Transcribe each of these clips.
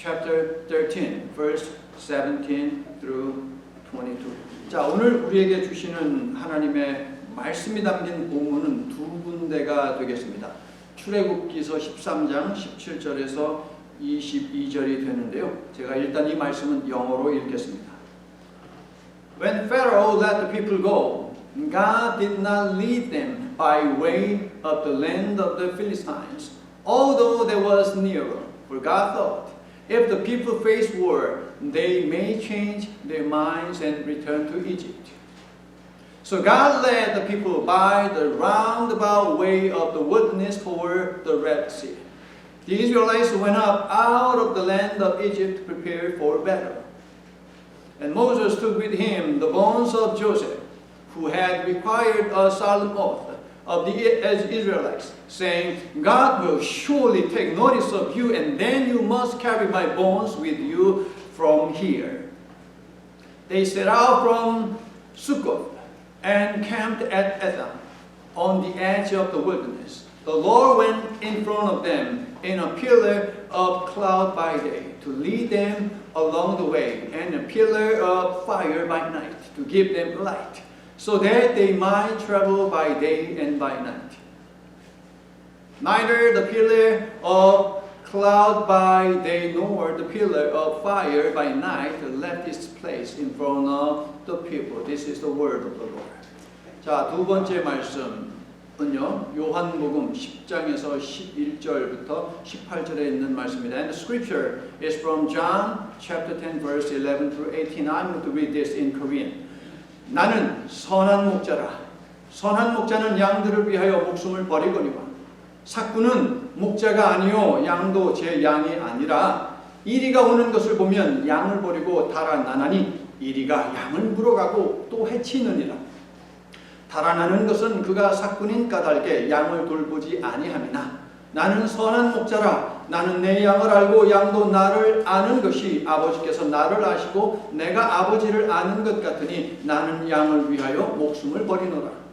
chapter 13, verse 17 through 22. 자, 오늘 우리에게 주시는 하나님의 말씀이 담긴 본문은 두 군데가 되겠습니다. 출애굽기서 13장 17절에서 22절이 되는데요. 제가 일단 이 말씀은 영어로 읽겠습니다. When Pharaoh let the people go, God did not lead them by way of the land of the Philistines, although that was nearer. For God thought, if the people face war, they may change their minds and return to Egypt. So God led the people by the roundabout way of the wilderness toward the Red Sea. The Israelites went up out of the land of Egypt prepared for battle. And Moses took with him the bones of Joseph, who had required a solemn oath of the Israelites, saying, God will surely take notice of you, and then you must carry my bones with you from here. They set out from Succoth and camped at Etham on the edge of the wilderness. The Lord went in front of them in a pillar of cloud by day to lead them along the way, and a pillar of fire by night to give them light, so that they might travel by day and by night. Neither the pillar of cloud by day nor the pillar of fire by night left its place in front of the people. This is the word of the Lord. 자, 두 번째 말씀은요, 요한복음 10장에서 11절부터 18절에 있는 말씀입니다. And the scripture is from John chapter 10 verse 11 through 18. I'm going to read this in Korean. 나는 선한 목자라. 선한 목자는 양들을 위하여 목숨을 버리거니와 삭구는 목자가 아니요 양도 제 양이 아니라 이리가 오는 것을 보면 양을 버리고 달아나나니 이리가 양을 물어가고 또 해치느니라. 달아나는 것은 그가 삭군인 까닭에 양을 돌보지 아니함이나 나는 선한 목자라. 나는 내 양을 알고 양도 나를 아는 것이 아버지께서 나를 아시고 내가 아버지를 아는 것 같으니 나는 양을 위하여 목숨을 버리노라.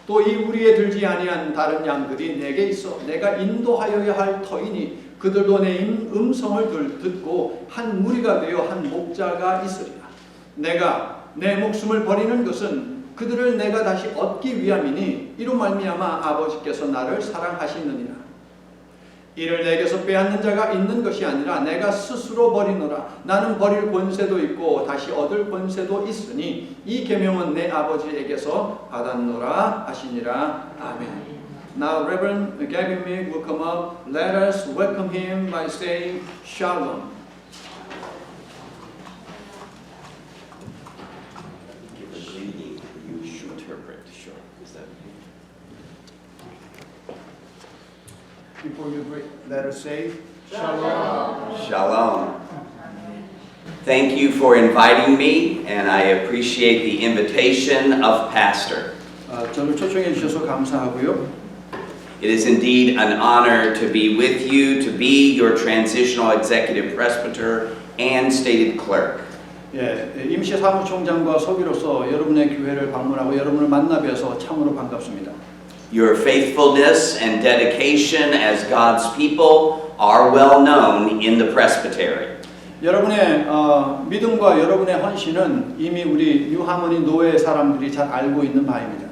또 이 무리에 들지 아니한 다른 양들이 내게 있어 내가 인도하여야 할 터이니 그들도 내 음성을 듣고 한 무리가 되어 한 목자가 있으리라. 내가 내 목숨을 버리는 것은 그들을 내가 다시 얻기 위함이니 이로 말미암아 아버지께서 나를 사랑하시느니라. 이를 내게서 빼앗는 자가 있는 것이 아니라 내가 스스로 버리노라. 나는 버릴 권세도 있고 다시 얻을 권세도 있으니 이 계명은 내 아버지에게서 받았노라 하시니라. 아멘. Now Reverend Gavin Meek will come up. Let us welcome him by saying Shalom. Before you greet, let us say Shalom. Shalom. Thank you for inviting me, and I appreciate the invitation of Pastor. 저를 초청해 주셔서 감사하고요. It is indeed an honor to be with you, to be your transitional executive presbyter and stated clerk. 예, 임시 사무총장과 서기로서 여러분의 교회를 방문하고 여러분을 만나 뵈어서 참으로 반갑습니다. Your faithfulness and dedication as God's people are well known in the presbytery. 여러분의 믿음과 여러분의 헌신은 이미 우리 뉴하모니 노회 사람들이 잘 알고 있는 바입니다.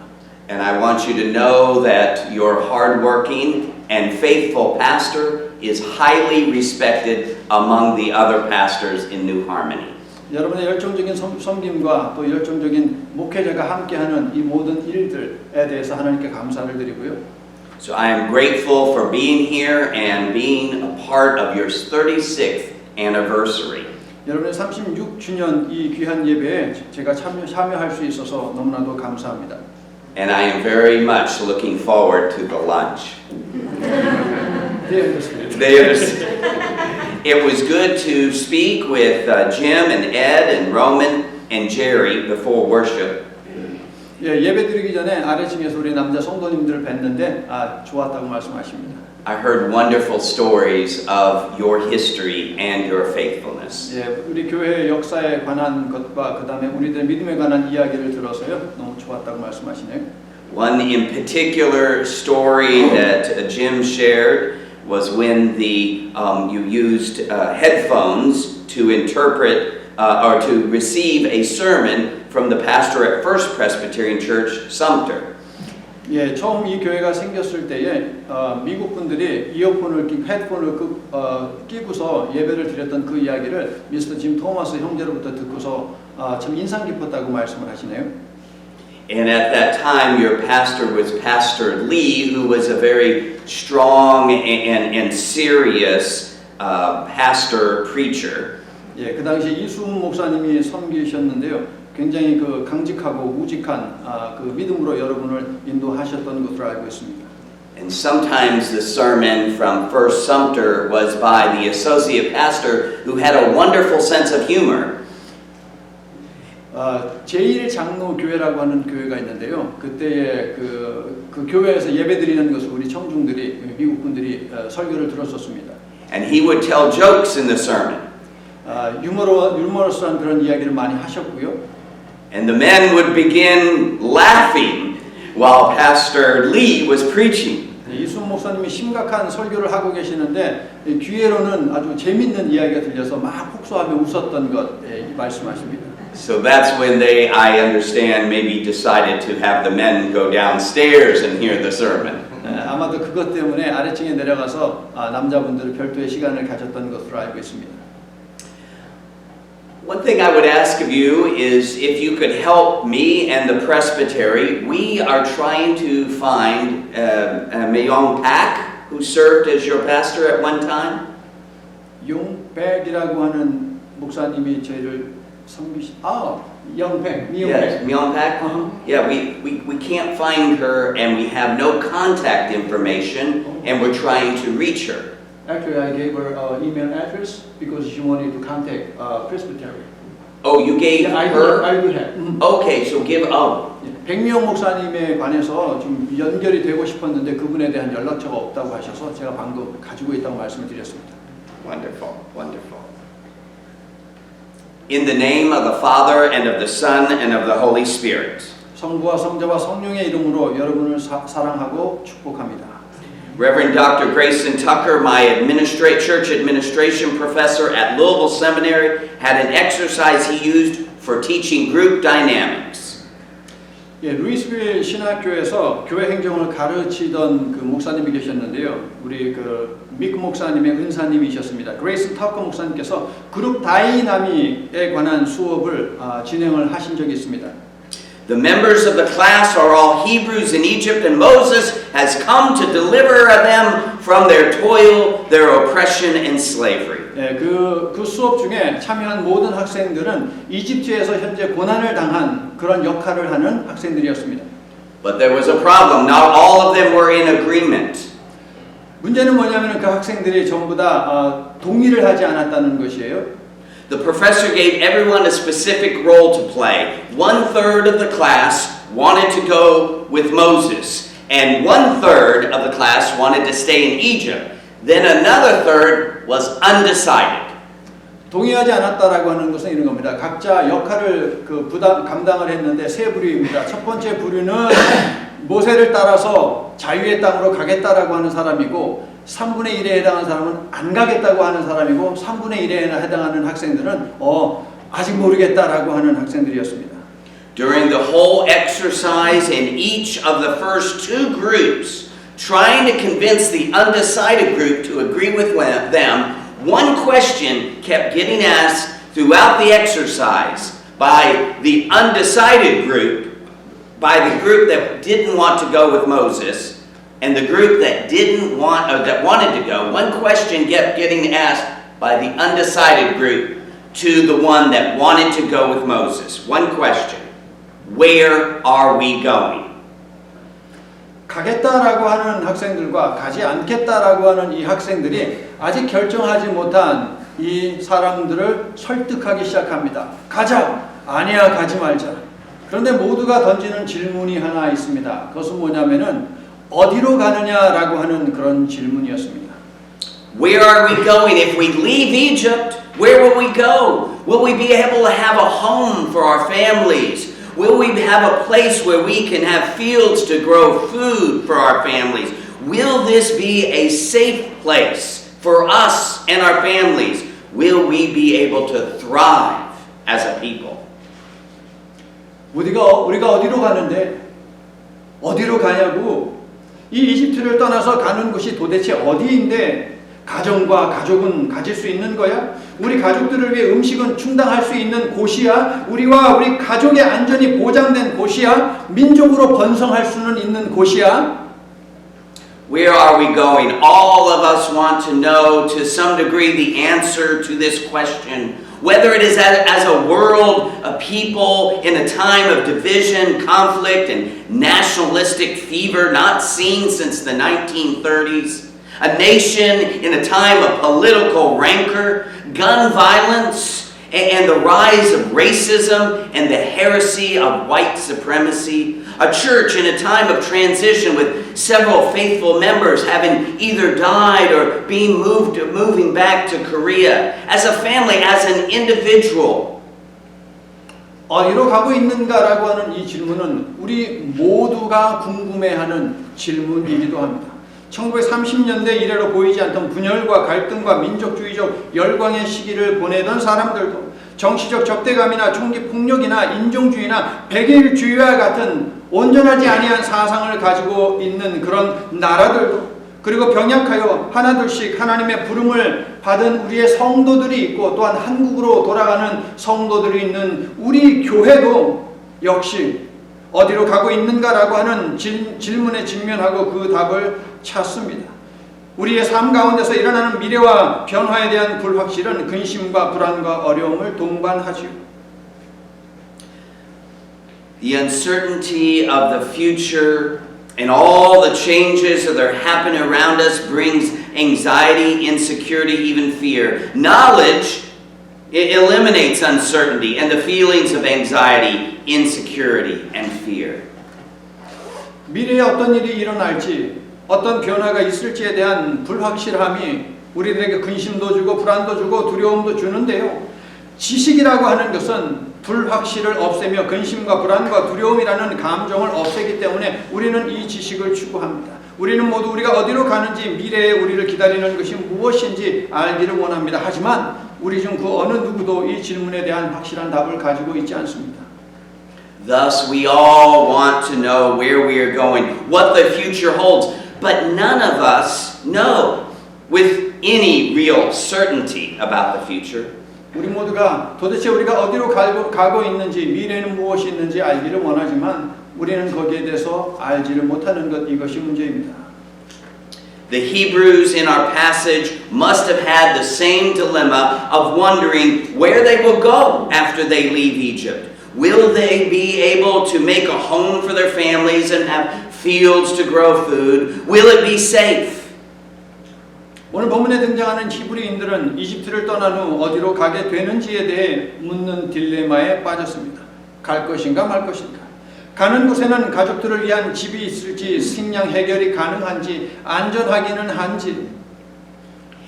And I want you to know that your hardworking and faithful pastor is highly respected among the other pastors in New Harmony. 여러분의 열정적인 섬김과 또 열정적인 목회자가 함께하는 이 모든 일들에 대해서 하나님께 감사를 드리고요. So I am grateful for being here and being a part of your 36th anniversary. 여러분의 36주년 이 귀한 예배에 제가 참여할 수 있어서 너무나도 감사합니다. And I am very much looking forward to the lunch. It was good to speak with Jim and Ed and Roman and Jerry before worship. 예, 예배 드리기 전에 아래층에서 우리 남자 성도님들을 뵀는데 좋았다고 말씀하십니다. I heard wonderful stories of your history and your faithfulness. 예, 우리 교회의 역사에 관한 것과 그다음에 우리들 믿음에 관한 이야기를 들어서요. 너무 좋았다고 말씀하시네요. One in particular story that Jim shared was when you used headphones to interpret or to receive a sermon from the pastor at First Presbyterian Church, Sumter. 예, 처음 이 교회가 생겼을 때에 미국 분들이 이어폰을 헤드폰을 끼고서 예배를 드렸던 그 이야기를 미스터 짐 토마스 형제로부터 듣고서 참 인상 깊었다고 말씀을 하시네요. And at that time, your pastor was Pastor Lee, who was a very strong and serious pastor preacher. 예, 그 당시 이수훈 목사님이 섬기셨는데요. 굉장히 그 강직하고 우직한 그 믿음으로 여러분을 인도하셨던 것으로 알고 있습니다. And sometimes the sermon from First Sumter was by the associate pastor, who had a wonderful sense of humor. 제1장로교회라고 하는 교회가 있는데요. 그때에 그 교회에서 예배드리는 것을 우리 청중들이 미국 분들이 설교를 들었었습니다. And he would tell jokes in the sermon. 유머러스한 그런 이야기를 많이 하셨고요. And the men would begin laughing while Pastor Lee was preaching. 이수훈 목사님이 심각한 설교를 하고 계시는데 귀에로는 아주 재밌는 이야기가 들려서 막 폭소하며 웃었던 것 말씀하십니다. So that's when I understand, maybe decided to have the men go downstairs and hear the sermon. 아마도 그것 때문에 아래층에 내려가서 남자분들은 별도의 시간을 가졌던 것으로 알고 있습니다. One thing I would ask of you is if you could help me and the presbytery. We are trying to find Myung Pak, who served as your pastor at one time. 용백이라고 하는 목사님이 저희를 영백, Yes, Myung Pak. Yeah, we can't find her, and we have no contact information, and we're trying to reach her. Actually, I gave her email address because she wanted to contact Presbytery. Oh, you gave her? I do have. Okay, so give. 백미영 목사님에 관해서 좀 연결이 되고 싶었는데 그분에 대한 연락처가 없다고 하셔서 제가 방금 가지고 있다고 말씀을 드렸습니다. Wonderful, wonderful. In the name of the Father and of the Son and of the Holy Spirit. 성부와 성자와 성령의 이름으로 여러분을 사랑하고 축복합니다. Reverend Dr. Grayson Tucker, my church administration professor at Louisville Seminary, had an exercise he used for teaching group dynamics. 예, 루이스빌 신학교에서 교회 행정을 가르치던 그 목사님이 계셨는데요. 우리 그 미크 목사님의 은사님이셨습니다. 그레이슨 터커 목사님께서 그룹 다이나믹에 관한 수업을 진행을 하신 적이 있습니다. The members of the class are all Hebrews in Egypt, and Moses has come to deliver them from their toil, their oppression, and slavery. 예, 그 수업 중에 참여한 모든 학생들은 이집트에서 현재 고난을 당한 그런 역할을 하는 학생들이었습니다. But there was a problem. Not all of them were in agreement. 문제는 뭐냐면 그 학생들이 전부 다 동의를 하지 않았다는 것이에요. The professor gave everyone a specific role to play. 1/3 of the class wanted to go with Moses, and 1/3 of the class wanted to stay in Egypt. Then another third was undecided. 동의하지 않았다라고 하는 것은 이런 겁니다. 각자 역할을 감당을 했는데 세 부류입니다. 첫 번째 부류는 모세를 따라서 자유의 땅으로 가겠다라고 하는 사람이고 3분의 1에 해당하는 사람은 안 가겠다고 하는 사람이고 3분의 1에 해당하는 학생들은 아직 모르겠다라고 하는 학생들이었습니다. During the whole exercise in each of the first two groups, trying to convince the undecided group to agree with them, one question kept getting asked throughout the exercise by the undecided group, by the group that didn't want to go with Moses, and the group that that wanted to go. One question kept getting asked by the undecided group to the one that wanted to go with Moses. One question: where are we going? 가겠다라고 하는 학생들과 가지 않겠다라고 하는 이 학생들이 아직 결정하지 못한 이 사람들을 설득하기 시작합니다. 가자! 아니야, 가지 말자. 그런데 모두가 던지는 질문이 하나 있습니다. 그것은 뭐냐면은 어디로 가느냐라고 하는 그런 질문이었습니다. Where are we going? If we leave Egypt, where will we go? Will we be able to have a home for our families? Will we have a place where we can have fields to grow food for our families? Will this be a safe place for us and our families? Will we be able to thrive as a people? 우리가 어디로 가는데 어디로 가냐고 이 이집트를 떠나서 가는 곳이 도대체 어디인데 가정과 가족은 가질 수 있는 거야? 우리 가족들을 위해 음식은 충당할 수 있는 곳이야? 우리와 우리 가족의 안전이 보장된 곳이야? 민족으로 번성할 수는 있는 곳이야? Where are we going? All of us want to know to some degree the answer to this question. Whether it is as a world, a people in a time of division, conflict, and nationalistic fever not seen since the 1930s. A nation in a time of political rancor, gun violence, and the rise of racism and the heresy of white supremacy. A church in a time of transition with several faithful members having either died or moving back to Korea. As a family, as an individual. 어디로 가고 있는가라고 하는 이 질문은 우리 모두가 궁금해하는 질문이기도 합니다. 1930년대 이래로 보이지 않던 분열과 갈등과 민족주의적 열광의 시기를 보내던 사람들도 정치적 적대감이나 총기 폭력이나 인종주의나 백일주의와 같은 온전하지 아니한 사상을 가지고 있는 그런 나라들도 그리고 병약하여 하나둘씩 하나님의 부름을 받은 우리의 성도들이 있고 또한 한국으로 돌아가는 성도들이 있는 우리 교회도 역시 어디로 가고 있는가라고 하는 질문에 직면하고 그 답을 찾습니다. 우리의 삶 가운데서 일어나는 미래와 변화에 대한 불확실은 근심과 불안과 어려움을 동반하지요. The uncertainty of the future and all the changes that are happening around us brings anxiety, insecurity, even fear. Knowledge it eliminates uncertainty and the feelings of anxiety, insecurity, and fear. 미래에 어떤 일이 일어날지 어떤 변화가 있을지에 대한 불확실함이 우리들에게 근심도 주고 불안도 주고 두려움도 주는데요. 지식이라고 하는 것은 불확실을 없애며 근심과 불안과 두려움이라는 감정을 없애기 때문에 우리는 이 지식을 추구합니다. 우리는 모두 우리가 어디로 가는지 미래에 우리를 기다리는 것이 무엇인지 알기를 원합니다. 하지만 우리 중 그 어느 누구도 이 질문에 대한 확실한 답을 가지고 있지 않습니다. Thus, we all want to know where we are going, what the future holds, but none of us know with any real certainty about the future. 우리 모두가 도대체 우리가 어디로 가고 있는지 미래는 무엇이 있는지 알기를 원하지만 우리는 거기에 대해서 알지를 못하는 것 이것이 문제입니다. The Hebrews in our passage must have had the same dilemma of wondering where they will go after they leave Egypt. Will they be able to make a home for their families and have fields to grow food? Will it be safe? 오늘 본문에 등장하는 히브리인들은 이집트를 떠난 후 어디로 가게 되는지에 대해 묻는 딜레마에 빠졌습니다. 갈 것인가 말 것인가? 가는 곳에는 가족들을 위한 집이 있을지 식량 해결이 가능한지 안전하기는 한지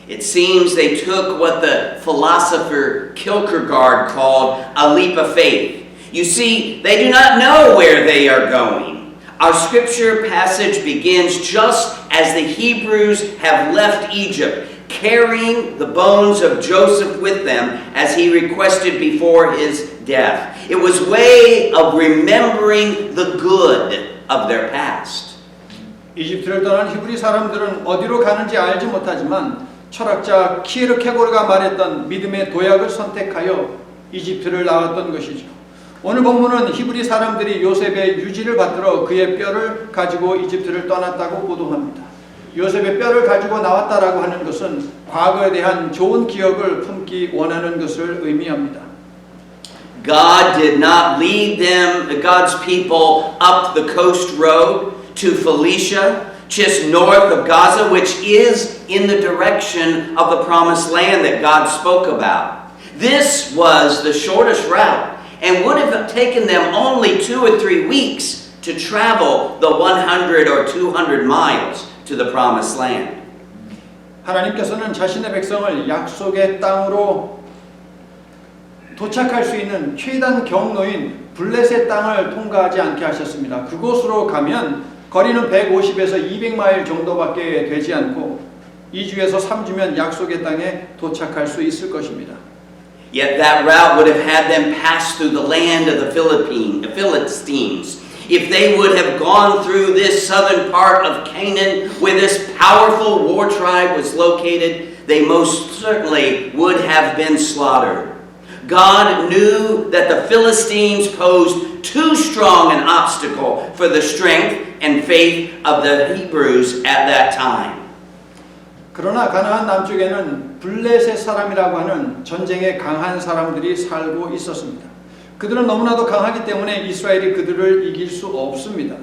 It seems they took what the philosopher Kierkegaard called a leap of faith. You see, they do not know where they are going. Our scripture passage begins just as the Hebrews have left Egypt, carrying the bones of Joseph with them as he requested before his death. It was a way of remembering the good of their past. 이집트를 떠난 히브리 사람들은 어디로 가는지 알지 못하지만 철학자 키에르케고르가 말했던 믿음의 도약을 선택하여 이집트를 나왔던 것이죠. 오늘 본문은 히브리 사람들이 요셉의 유지를 받들어 그의 뼈를 가지고 이집트를 떠났다고 보도합니다. 요셉의 뼈를 가지고 나왔다라고 하는 것은 과거에 대한 좋은 기억을 품기 원하는 것을 의미합니다. God did not lead them, God's people, up the coast road to Phoenicia, just north of Gaza, which is in the direction of the promised land that God spoke about. This was the shortest route and would have taken them only 2 or 3 weeks to travel the 100 or 200 miles to the promised land. 하나님께서는 자신의 백성을 약속의 땅으로 도착할 수 있는 최단 경로인 블레셋 땅을 통과하지 않게 하셨습니다. 그곳으로 가면 거리는 150에서 200마일 정도밖에 되지 않고 2주에서 3주면 약속의 땅에 도착할 수 있을 것입니다. Yet that route would have had them pass through the land of the Philistines. If they would have gone through this southern part of Canaan where this powerful war tribe was located, they most certainly would have been slaughtered. God knew that the Philistines posed too strong an obstacle for the strength and faith of the Hebrews at that time. 그러나 가나안 남쪽에는 블레셋 사람이라고 하는 전쟁에 강한 사람들이 살고 있었습니다. 그들은 너무나도 강하기 때문에 이스라엘이 그들을 이길 수 없습니다.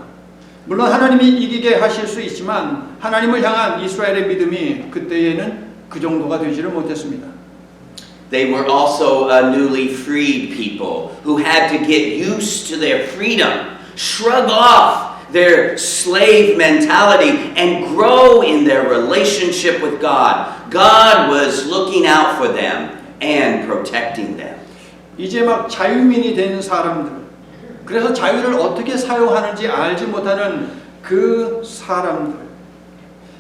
물론 하나님이 이기게 하실 수 있지만 하나님을 향한 이스라엘의 믿음이 그때에는 그 정도가 되지를 못했습니다. They were also a newly freed people who had to get used to their freedom, shrug off their slave mentality, and grow in their relationship with God. God was looking out for them and protecting them. 이제 막 자유민이 된 사람들, 그래서 자유를 어떻게 사용하는지 알지 못하는 그 사람들.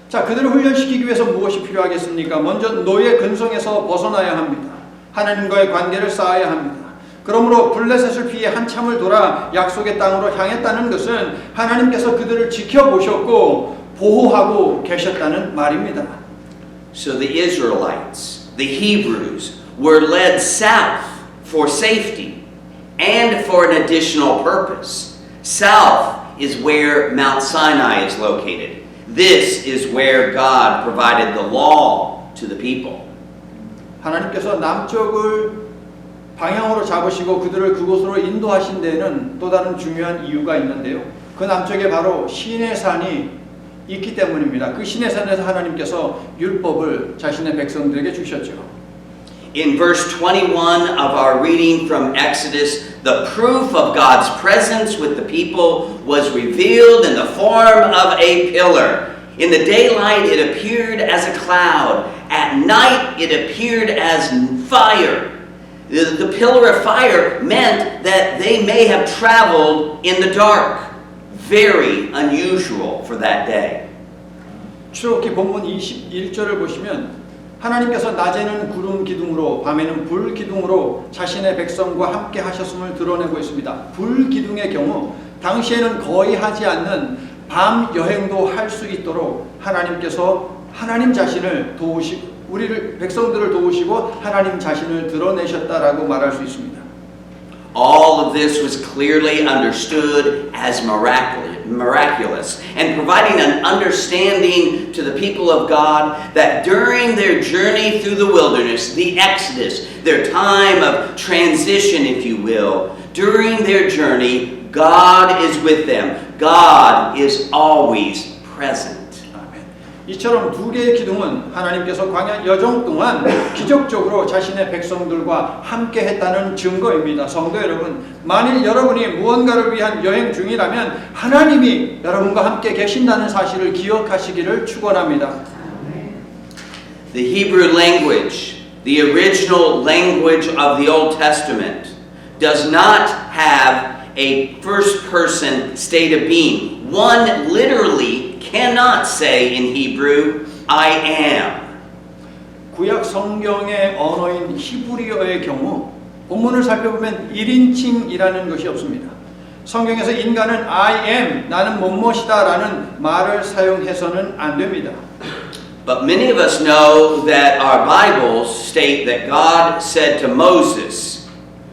자, 그들을 훈련시키기 위해서 무엇이 필요하겠습니까? 먼저 노예 근성에서 벗어나야 합니다. 하나님과의 관계를 쌓아야 합니다. 그러므로 블레셋을 피해 한참을 돌아 약속의 땅으로 향했다는 것은 하나님께서 그들을 지켜보셨고 보호하고 계셨다는 말입니다. So the Israelites, the Hebrews, were led south for safety and for an additional purpose. South is where Mount Sinai is located. This is where God provided the law to the people. 하나님께서 남쪽을 방향으로 잡으시고 그들을 그곳으로 인도하신 데에는 또 다른 중요한 이유가 있는데요. 그 남쪽에 바로 시내산이 있기 때문입니다. 그 시내산에서 하나님께서 율법을 자신의 백성들에게 주셨죠. In verse 21 of our reading from Exodus, the proof of God's presence with the people was revealed in the form of a pillar. In the daylight it appeared as a cloud. At night it appeared as fire. The pillar of fire meant that they may have traveled in the dark. Very unusual for that day. 출애굽기 본문 21절을 보시면 하나님께서 낮에는 구름 기둥으로 밤에는 불 기둥으로 자신의 백성과 함께 하셨음을 드러내고 있습니다. 불 기둥의 경우 당시에는 거의 하지 않는 밤 여행도 할 수 있도록 하나님께서 하나님 자신을 도우시고 우리를 백성들을 도우시고 하나님 자신을 드러내셨다라고 말할 수 있습니다. All of this was clearly understood as miraculous and providing an understanding to the people of God that during their journey through the wilderness, the Exodus, their time of transition, if you will, during their journey, God is with them. God is always present. 이처럼 두 개의 기둥은 하나님께서 광야 여정 동안 기적적으로 자신의 백성들과 함께 했다는 증거입니다. 성도 여러분, 만일 여러분이 무언가를 위한 여행 중이라면 하나님이 여러분과 함께 계신다는 사실을 기억하시기를 축원합니다. The Hebrew language, the original language of the Old Testament, does not have a first-person state of being. One literally cannot say in Hebrew, I am. 구약 성경의 언어인 히브리어의 경우 본문을 살펴보면 1인칭이라는 것이 없습니다. 성경에서 인간은 I am, 나는 뭐뭐이다 라는 말을 사용해서는 안 됩니다. But many of us know that our Bibles state that God said to Moses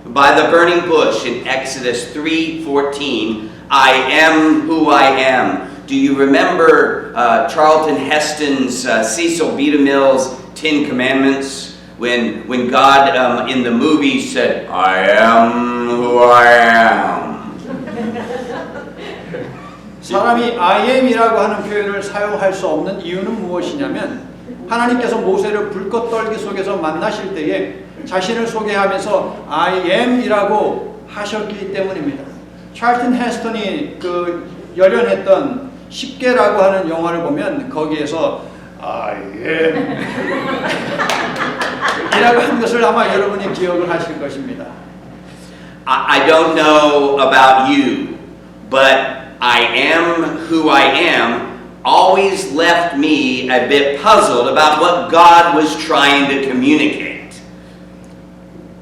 by the burning bush in Exodus 3:14, I am who I am. Do you remember Charlton Heston's Cecil B. DeMille's 10 Commandments when God in the movie said, I am who I am? 사람이 I am이라고 하는 표현을 사용할 수 없는 이유는 무엇이냐면 하나님께서 모세를 불꽃 떨기 속에서 만나실 때에 자신을 소개하면서 I am이라고 하셨기 때문입니다. 찰튼 헤스턴이 열연했던 10개라고 하는 영화를 보면 거기에서 I am 이라고 한 것을 아마 여러분이 기억을 하실 것입니다. I don't know about you, but I am who I am always left me a bit puzzled about what God was trying to communicate.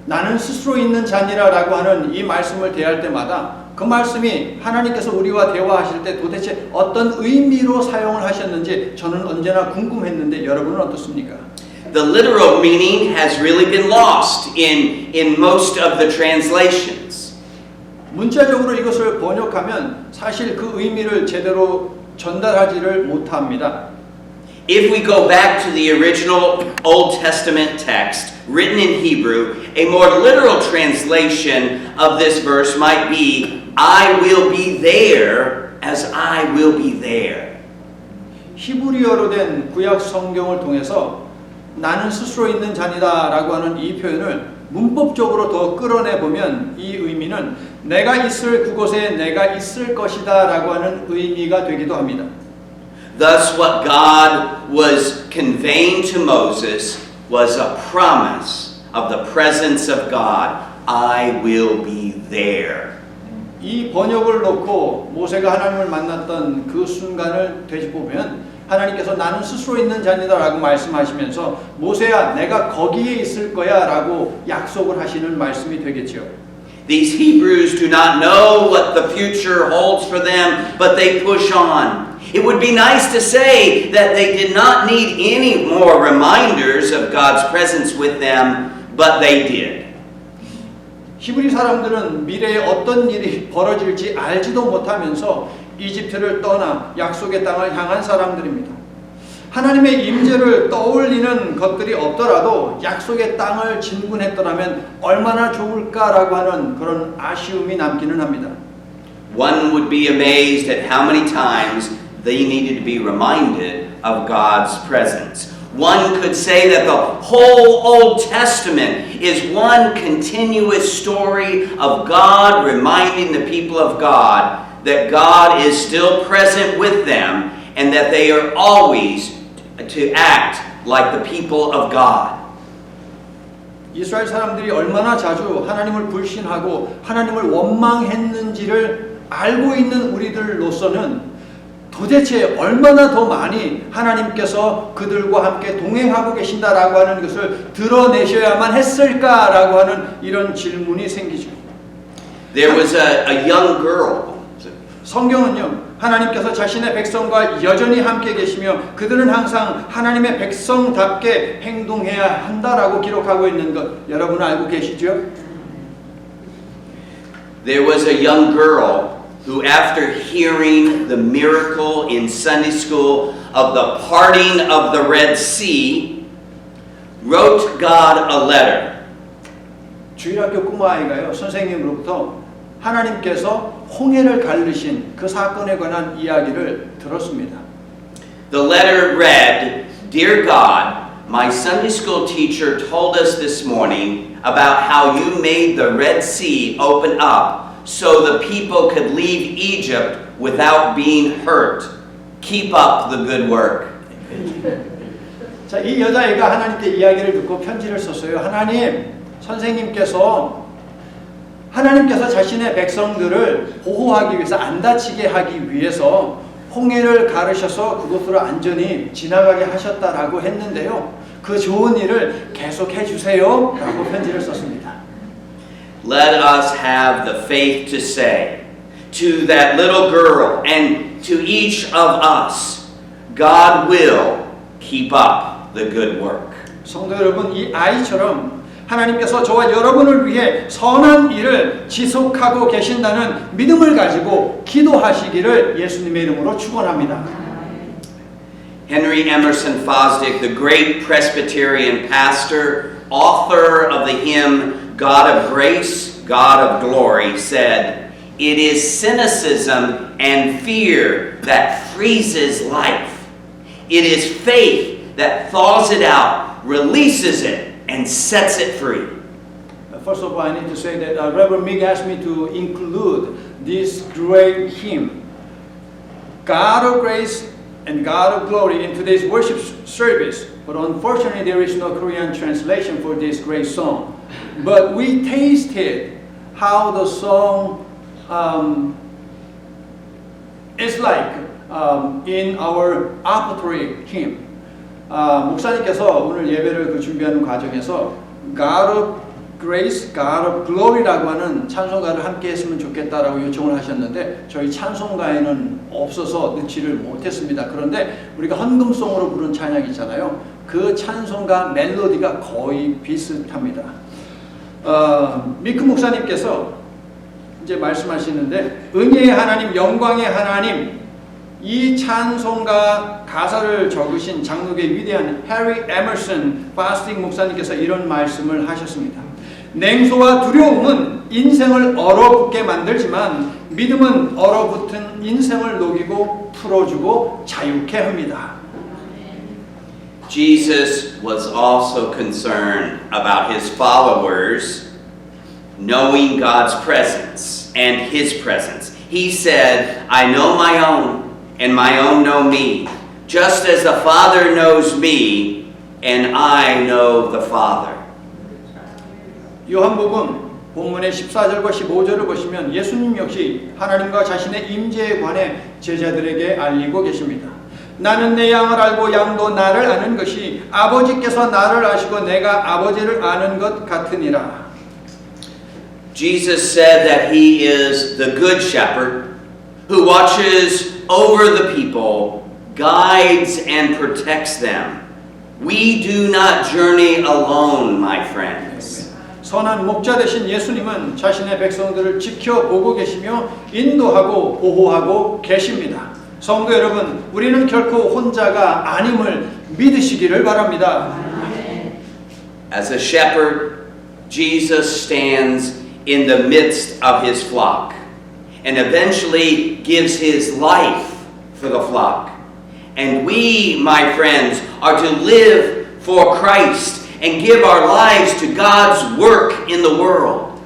나는 스스로 있는 자니라라고 하는 이 말씀을 대할 때마다 그 말씀이 하나님께서 우리와 대화하실 때 도대체 어떤 의미로 사용을 하셨는지 저는 언제나 궁금했는데 여러분은 어떻습니까? The literal meaning has really been lost in most of the translations. 문자적으로 이것을 번역하면 사실 그 의미를 제대로 전달하지를 못합니다. If we go back to the original Old Testament text written in Hebrew, a more literal translation of this verse might be, I will be there as I will be there. 히브리어로 된 구약 성경을 통해서 나는 스스로 있는 자니다라고 하는 이 표현을 문법적으로 더 끌어내 보면 이 의미는 내가 있을 그곳에 내가 있을 것이다라고 하는 의미가 되기도 합니다. Thus, what God was conveying to Moses was a promise of the presence of God. I will be there. 이 번역을 놓고 모세가 하나님을 만났던 그 순간을 되짚어보면 하나님께서 나는 스스로 있는 자니다라고 말씀하시면서 모세야 내가 거기에 있을 거야 라고 약속을 하시는 말씀이 되겠죠. These Hebrews do not know what the future holds for them, but they push on. It would be nice to say that they did not need any more reminders of God's presence with them, but they did. 히브리 사람들은 미래에 어떤 일이 벌어질지 알지도 못하면서 이집트를 떠나 약속의 땅을 향한 사람들입니다. 하나님의 임재를 떠올리는 것들이 없더라도 약속의 땅을 진군했더라면 얼마나 좋을까라고 하는 그런 아쉬움이 남기는 합니다. One would be amazed at how many times they needed to be reminded of God's presence. One could say that the whole Old Testament is one continuous story of God reminding the people of God that God is still present with them and that they are always to act like the people of God. 이스라엘 사람들이 얼마나 자주 하나님을 불신하고 하나님을 원망했는지를 알고 있는 우리들로서는 도대체 얼마나 더 많이 하나님께서 그들과 함께 동행하고 계신다라고 하는 것을 드러내셔야만 했을까라고 하는 이런 질문이 생기죠. There was a young girl. 성경은요, 하나님께서 자신의 백성과 여전히 함께 계시며 그들은 항상 하나님의 백성답게 행동해야 한다라고 기록하고 있는 것 여러분 알고 계시죠? There was a young girl who, after hearing the miracle in Sunday school of the parting of the Red Sea, wrote God a letter. 주일학교 꼬마아이가요, 선생님으로부터 하나님께서 홍해를 가르신 그 사건에 관한 이야기를 들었습니다. The letter read, Dear God, my Sunday school teacher told us this morning about how you made the Red Sea open up so the people could leave Egypt without being hurt. Keep up the good work. 자, 이 여자애가 하나님께 이야기를 듣고 편지를 썼어요. 하나님, 선생님께서 자신의 백성들을 보호하기 위해서 안 다치게 하기 위해서 홍해를 가르셔서 그곳으로 안전히 지나가게 하셨다라고 했는데요. 그 좋은 일을 계속해 주세요 라고 편지를 썼습니다. Let us have the faith to say to that little girl and to each of us, God will keep up the good work. 성도 여러분, 이 아이처럼 하나님께서 저와 여러분을 위해 선한 일을 지속하고 계신다는 믿음을 가지고 기도하시기를 예수님의 이름으로 축원합니다. Henry Emerson Fosdick, the great Presbyterian pastor, author of the hymn God of Grace, God of Glory, said, It is cynicism and fear that freezes life. It is faith that thaws it out, releases it, and sets it free. First of all, I need to say that Reverend Mig asked me to include this great hymn, God of Grace and God of Glory, in today's worship service. But unfortunately, there is no Korean translation for this great song. But we tasted how the song It's like in our offertory hymn. 목사님께서 오늘 예배를 준비하는 과정에서 God of Grace, God of Glory라고 하는 찬송가를 함께 했으면 좋겠다라고 요청을 하셨는데 저희 찬송가에는 없어서 넣지를 못했습니다. 그런데 우리가 헌금송으로 부른 찬양이 있잖아요. 그 찬송가 멜로디가 거의 비슷합니다. 미크 목사님께서 이제 말씀하시는데 은혜의 하나님, 영광의 하나님, 이 찬송가 가사를 적으신 장로교의 위대한 해리 에머슨 파스팅 목사님께서 이런 말씀을 하셨습니다. 냉소와 두려움은 인생을 얼어붙게 만들지만 믿음은 얼어붙은 인생을 녹이고 풀어주고 자유케 합니다. Jesus was also concerned about his followers knowing God's presence and his presence. He said, I know my own and my own know me, just as the Father knows me and I know the Father. 요한복음 본문의 14절과 15절을 보시면 예수님 역시 하나님과 자신의 임재에 관해 제자들에게 알리고 계십니다. 나는 내 양을 알고 양도 나를 아는 것이 아버지께서 나를 아시고 내가 아버지를 아는 것 같으니라. Jesus said that he is the good shepherd who watches over the people, guides and protects them. We do not journey alone, my friends. 선한 목자 되신 예수님은 자신의 백성들을 지켜보고 계시며 인도하고 보호하고 계십니다. 성도 여러분, 우리는 결코 혼자가 아님을 믿으시기를 바랍니다. As a shepherd, Jesus stands in the midst of his flock and eventually gives his life for the flock. And we, my friends, are to live for Christ and give our lives to God's work in the world.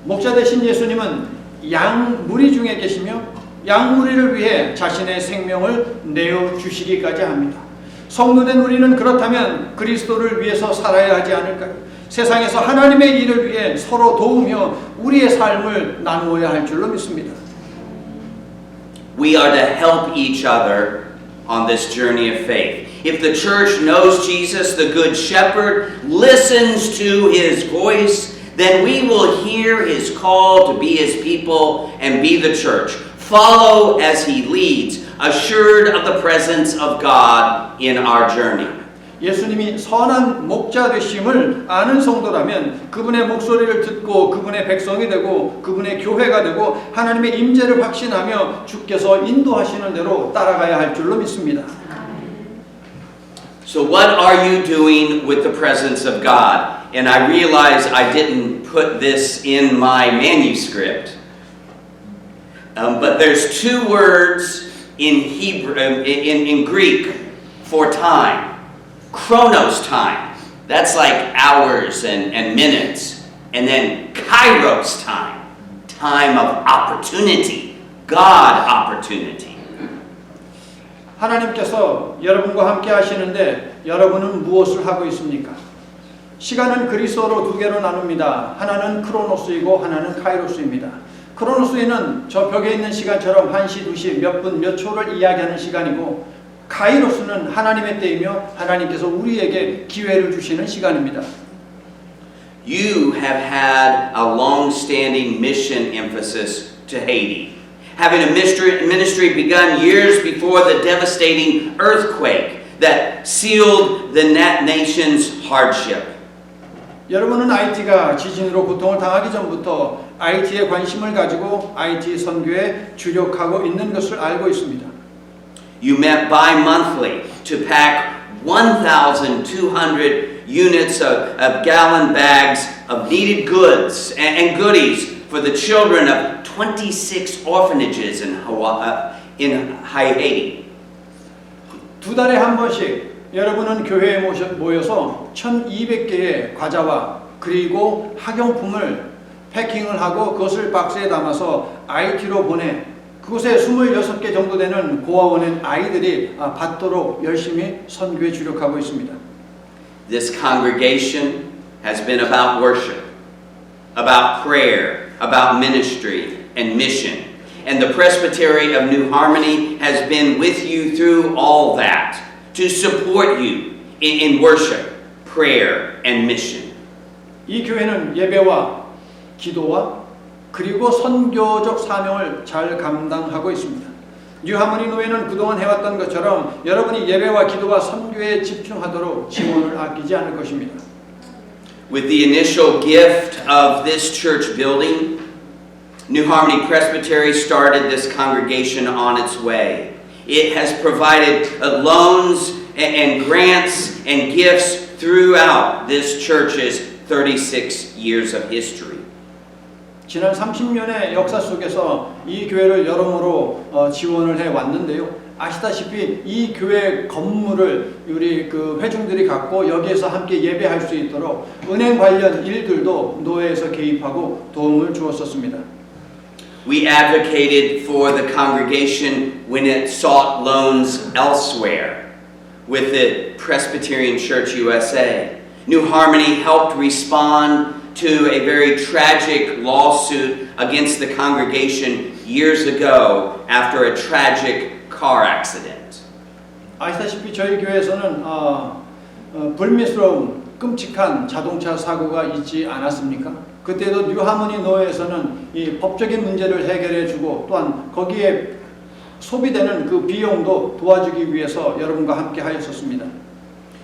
목자 되신 예수님은 양 무리 중에 계시며 양 무리를 위해 자신의 생명을 내어 주시기까지 합니다. 성도된 우리는 그렇다면 그리스도를 위해서 살아야 하지 않을까요? 세상에서 하나님의 일을 위해 서로 도우며 우리의 삶을 나누어야 할 줄로 믿습니다. We are to help each other on this journey of faith. If the church knows Jesus, the Good Shepherd, listens to his voice, then we will hear his call to be his people and be the church. Follow as he leads, assured of the presence of God in our journey. 예수님이 선한 목자 되심을 아는 성도라면 그분의 목소리를 듣고 그분의 백성이 되고 그분의 교회가 되고 하나님의 임재를 확신하며 주께서 인도하시는 대로 따라가야 할 줄로 믿습니다. So what are you doing with the presence of God? And I realize I didn't put this in my manuscript. But there's two words in Hebrew, in Greek for time. Chronos time. That's like hours and minutes. And then kairos time. Time of opportunity. God opportunity. 하나님께서 여러분과 함께 하시는데 여러분은 무엇을 하고 있습니까? 시간은 그리스어로 두 개로 나눕니다. 하나는 크로노스이고 하나는 카이로스입니다. 크로노스에는 저 벽에 있는 시간처럼 1시, 2시, 몇 분, 몇 초를 이야기하는 시간이고 카이로스는 하나님의 때이며 하나님께서 우리에게 기회를 주시는 시간입니다. You have had a long-standing mission emphasis to Haiti. Having a ministry begun years before the devastating earthquake that sealed the nation's hardship. 여러분은 IT가 지진으로 고통을 당하기 전부터 IT에 관심을 가지고 IT 선교에 주력하고 있는 것을 알고 있습니다. You met bi-monthly to pack 1,200 units of gallon bags of needed goods and goodies for the children of 26 orphanages in Haiti. 두 달에 한 번씩 여러분은 교회에 모여서 1,200개의 과자와 그리고 학용품을 패킹을 하고 그것을 박스에 담아서 IT로 보내 그곳에 26개 정도 되는 고아원의 아이들이 받도록 열심히 선교에 주력하고 있습니다. This congregation has been about worship, about prayer, about ministry and mission. And the Presbytery of New Harmony has been with you through all that to support you in worship, prayer, and mission. 이 교회는 예배와 기도와 그리고 선교적 사명을 잘 감당하고 있습니다. 뉴하모니 노회는 그동안 해왔던 것처럼 여러분이 예배와 기도와 선교에 집중하도록 지원을 아끼지 않을 것입니다. With the initial gift of this church building, New Harmony Presbytery started this congregation on its way. It has provided loans and grants and gifts throughout this church's 36 years of history. 지난 30년의 역사 속에서 이 교회를 여러모로 지원을 해 왔는데요. 아시다시피 이 교회 건물을 우리 그 회중들이 갖고 여기에서 함께 예배할 수 있도록 은행 관련 일들도 노회에서 개입하고 도움을 주었었습니다. We advocated for the congregation when it sought loans elsewhere with the Presbyterian Church USA. New Harmony helped respond to a very tragic lawsuit against the congregation years ago after a tragic car accident. 아시다시피 저희 교회에서는 불미스러운 끔찍한 자동차 사고가 있지 않았습니까? 그때도 뉴하모니 노회에서는 이 법적인 문제를 해결해주고 또한 거기에 소비되는 그 비용도 도와주기 위해서 여러분과 함께 하였었습니다.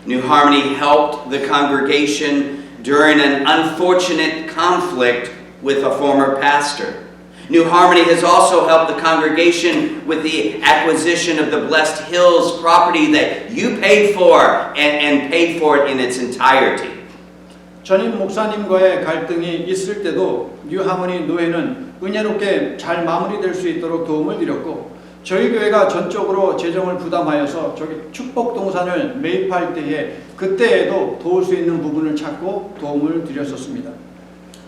New Harmony helped the congregation during an unfortunate conflict with a former pastor. New Harmony has also helped the congregation with the acquisition of the Blessed Hills property that you paid for and paid for it in its entirety. 전임 목사님과의 갈등이 있을 때도 뉴하모니 노회는 은혜롭게 잘 마무리될 수 있도록 도움을 드렸고 저희 교회가 전적으로 재정을 부담하여서 저기 축복동산을 매입할 때에 그때에도 도울 수 있는 부분을 찾고 도움을 드렸었습니다.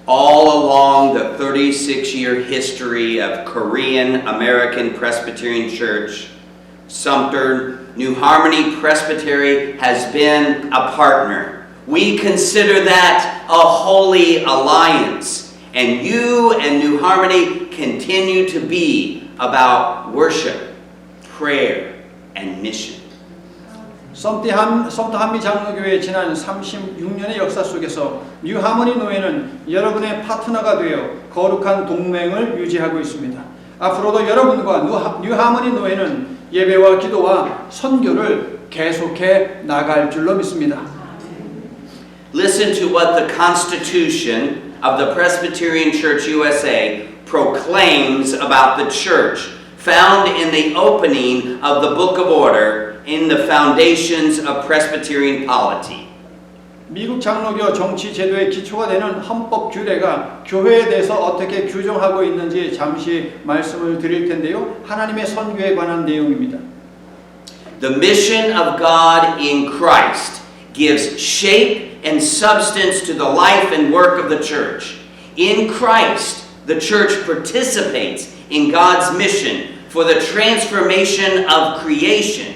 All along the 36-year history of Korean American Presbyterian Church, Sumter New Harmony Presbytery has been a partner. We consider that a holy alliance, and you and New Harmony continue to be about worship, prayer, and mission. 썸터 한미 장로교회의 지난 36년의 역사 속에서 뉴하모니 노회는 여러분의 파트너가 되어 거룩한 동맹을 유지하고 있습니다. 앞으로도 여러분과 뉴하모니 노회는 예배와 기도와 선교를 계속해 나갈 줄로 믿습니다. Listen to what the Constitution of the Presbyterian Church USA proclaims about the church, found in the opening of the Book of Order in the Foundations of Presbyterian Polity. 미국 장로교 정치 제도의 기초가 되는 헌법 규례가 교회에 대해서 어떻게 규정하고 있는지 잠시 말씀을 드릴 텐데요. 하나님의 선교에 관한 내용입니다. The mission of God in Christ gives shape and substance to the life and work of the church. In Christ, the church participates in God's mission for the transformation of creation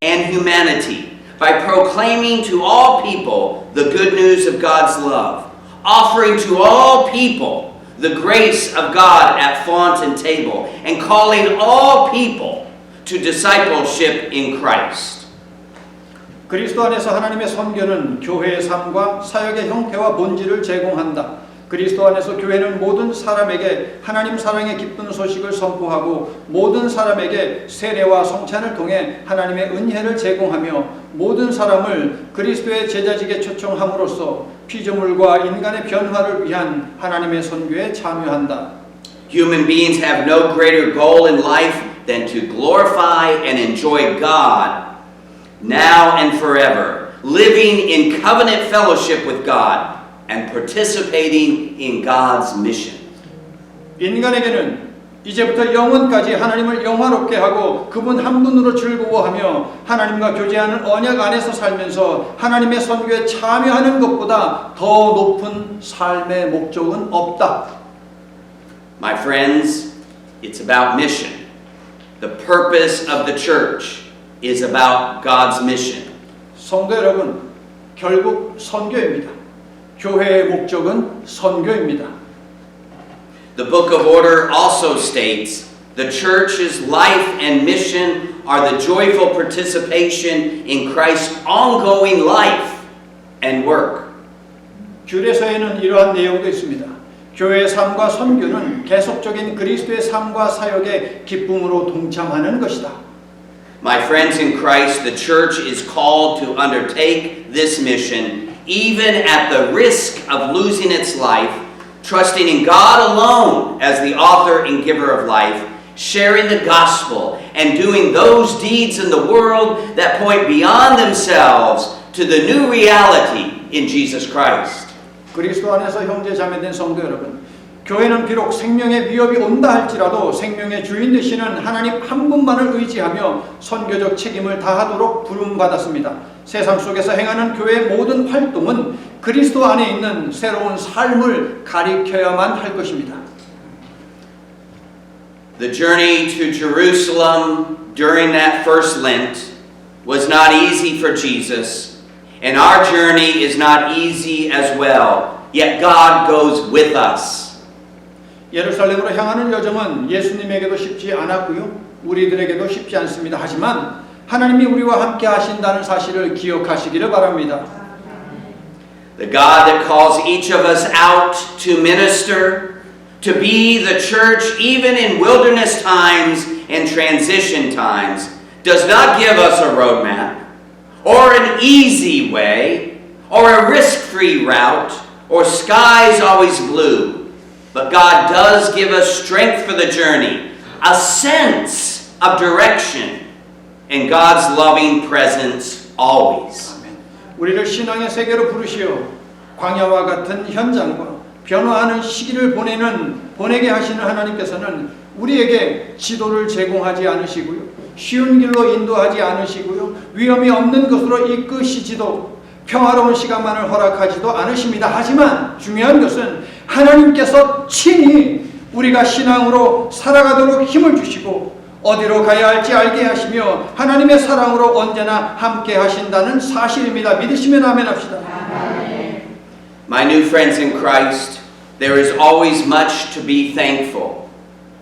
and humanity by proclaiming to all people the good news of God's love, offering to all people the grace of God at font and table, and calling all people to discipleship in Christ. 그리스도 안에서 하나님의 선교는 교회의 삶과 사역의 형태와 본질을 제공한다. 그리스도 안에서 교회는 모든 사람에게 하나님 사랑의 기쁜 소식을 선포하고 모든 사람에게 세례와 성찬을 통해 하나님의 은혜를 제공하며 모든 사람을 그리스도의 제자직에 초청함으로써 피조물과 인간의 변화를 위한 하나님의 선교에 참여한다. Human beings have no greater goal in life than to glorify and enjoy God now and forever, living in covenant fellowship with God and participating in God's mission. 인간에게는 이제부터 영원까지 하나님을 영화롭게 하고 그분 한 분으로 즐거워하며 하나님과 교제하는 언약 안에서 살면서 하나님의 선교에 참여하는 것보다 더 높은 삶의 목적은 없다. My friends, it's about mission. The purpose of the church is about God's mission. 성도 여러분, 결국 선교입니다. 교회의 목적은 선교입니다. The Book of Order also states The church's life and mission are the joyful participation in Christ's ongoing life and work. 규례서에는 이러한 내용도 있습니다. 교회의 삶과 선교는 계속적인 그리스도의 삶과 사역에 기쁨으로 동참하는 것이다. My friends in Christ, the church is called to undertake this mission even at the risk of losing its life, trusting in God alone as the author and giver of life, sharing the gospel, and doing those deeds in the world that point beyond themselves to the new reality in Jesus Christ. 그리스도 안에서 형제 자매된 성도 여러분, 교회는 비록 생명의 위협이 온다 할지라도 생명의 주인 되시는 하나님 한 분만을 의지하며 선교적 책임을 다하도록 부름받았습니다. 세상 속에서 행하는 교회의 모든 활동은 그리스도 안에 있는 새로운 삶을 가리켜야만 할 것입니다. The journey to Jerusalem during that first Lent was not easy for Jesus, and our journey is not easy as well. Yet God goes with us. 예루살렘으로 향하는 여정은 예수님에게도 쉽지 않았고요. 우리들에게도 쉽지 않습니다. 하지만 하나님이 우리와 함께 하신다는 사실을 기억하시기를 바랍니다. The God that calls each of us out to minister, to be the church even in wilderness times and transition times, does not give us a roadmap or an easy way or a risk-free route or skies always blue. But God does give us strength for the journey, a sense of direction, and God's loving presence always. 우리를 신앙의 세계로 부르시어 광야와 같은 현장과 변화하는 시기를 보내게 하시는 하나님께서는 우리에게 지도를 제공하지 않으시고요. 쉬운 길로 인도하지 않으시고요. 위험이 없는 곳으로 이끄시지도 평화로운 시간만을 허락하지도 않으십니다. 하지만 중요한 것은 하나님께서 친히 우리가 신앙으로 살아가도록 힘을 주시고 어디로 가야 할지 알게 하시며 하나님의 사랑으로 언제나 함께 하신다는 사실입니다. 믿으시면 아멘 합시다. My new friends in Christ, there is always much to be thankful.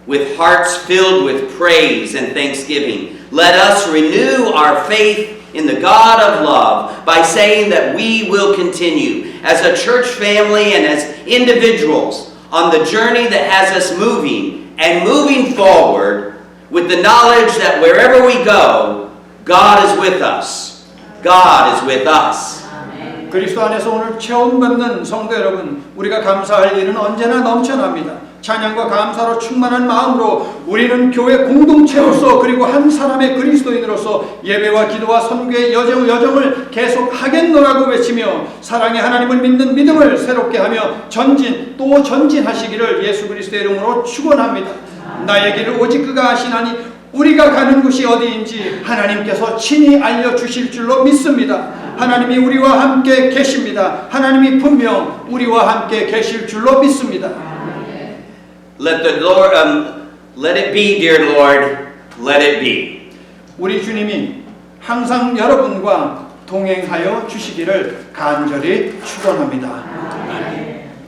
With hearts filled with praise and thanksgiving, let us renew our faith in the God of love by saying that we will continue as a church family and as individuals on the journey that has us moving and moving forward with the knowledge that wherever we go, God is with us. God is with us. 그리스도 안에서 오늘 체험받는 성도 여러분, 우리가 감사할 일은 언제나 넘쳐납니다. 찬양과 감사로 충만한 마음으로 우리는 교회 공동체로서 그리고 한 사람의 그리스도인으로서 예배와 기도와 선교의 여정을 계속 하겠노라고 외치며 사랑의 하나님을 믿는 믿음을 새롭게 하며 또 전진하시기를 예수 그리스도의 이름으로 축원합니다. 나의 길을 오직 그가 아시나니 우리가 가는 곳이 어디인지 하나님께서 친히 알려주실 줄로 믿습니다. 하나님이 우리와 함께 계십니다. 하나님이 분명 우리와 함께 계실 줄로 믿습니다. Let it be, dear Lord, let it be. 우리 주님이 항상 여러분과 동행하여 주시기를 간절히 축원합니다.